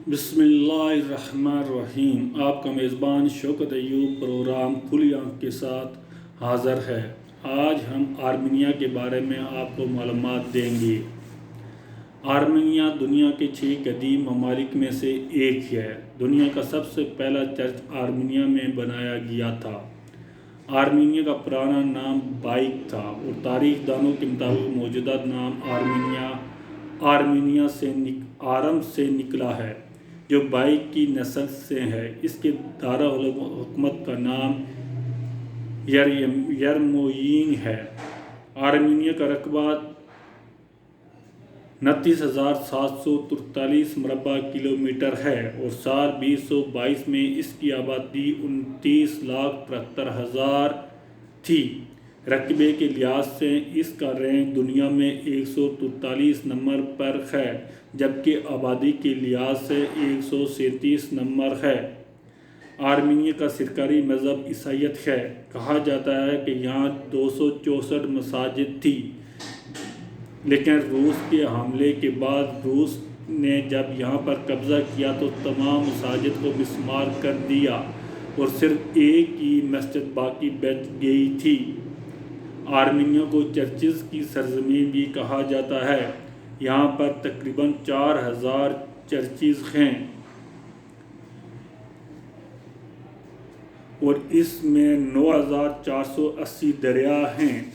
बिस्मिल्लाहिर्रहमानिर्रहीम। आपका मेज़बान शौकत अय्यूब प्रोग्राम खुली आँख के साथ हाज़िर है। आज हम आर्मीनिया के बारे में आपको मालूमात देंगे। आर्मीनिया दुनिया के 6 कदीम ममालिक में से एक है। दुनिया का सबसे पहला चर्च आर्मीनिया में बनाया गया था। आर्मीनिया का पुराना नाम बाइक था और तारीख दानों के मुताबिक मौजूदा नाम आर्मीनिया से निकला है, जो बाइक की नस्ल से है। इसके दारुल-हुकूमत का नाम यरमोयिन है। आर्मीनिया का रकबा 29,743 मरबा किलोमीटर है और साल 2022 में इसकी आबादी 29,73,000 थी। रकबे के लिहाज से इसका रैंक दुनिया में 143 नंबर पर है, जबकि आबादी के लिहाज से 137 नंबर है। आर्मीनिया का सरकारी मज़हब ईसाईयत है। कहा जाता है कि यहाँ 264 मसाजिद थी, लेकिन रूस के हमले के बाद रूस ने जब यहाँ पर कब्ज़ा किया तो तमाम मसाजिद को मिस्मार कर दिया और सिर्फ एक ही मस्जिद बाकी बच गई थी। आर्मीनिया को चर्चिज़ की सरज़मीन भी कहा जाता है। यहाँ पर तकरीबन 4,000 चर्चिज़ हैं और इसमें 9,480 दरिया हैं,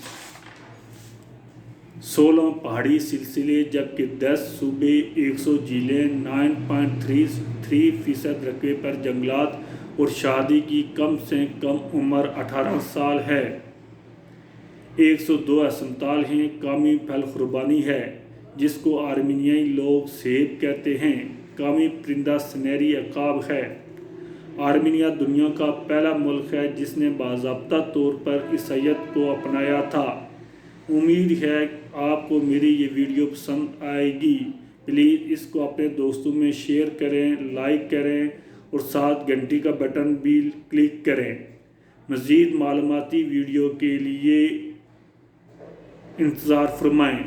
16 पहाड़ी सिलसिले, जबकि 10 सूबे, 100 झीलें, 9.33% रकबे पर जंगलात और शादी की कम से कम उम्र 18 साल है। 102 अस्पताल हैं। कौमी फल कुर्बानी है, जिसको आर्मीनियाई लोग सेब कहते हैं। कौमी परिंदा सुनहरी अकाब है। आर्मीनिया दुनिया का पहला मुल्क है जिसने बाज़ाब्ता तौर पर ईसाईयत को अपनाया था। उम्मीद है आपको मेरी ये वीडियो पसंद आएगी। प्लीज़ इसको अपने दोस्तों में शेयर करें, लाइक करें और साथ घंटी का बटन भी क्लिक करें। मज़ीद मालूमाती वीडियो के लिए इंतज़ार फरमाएं।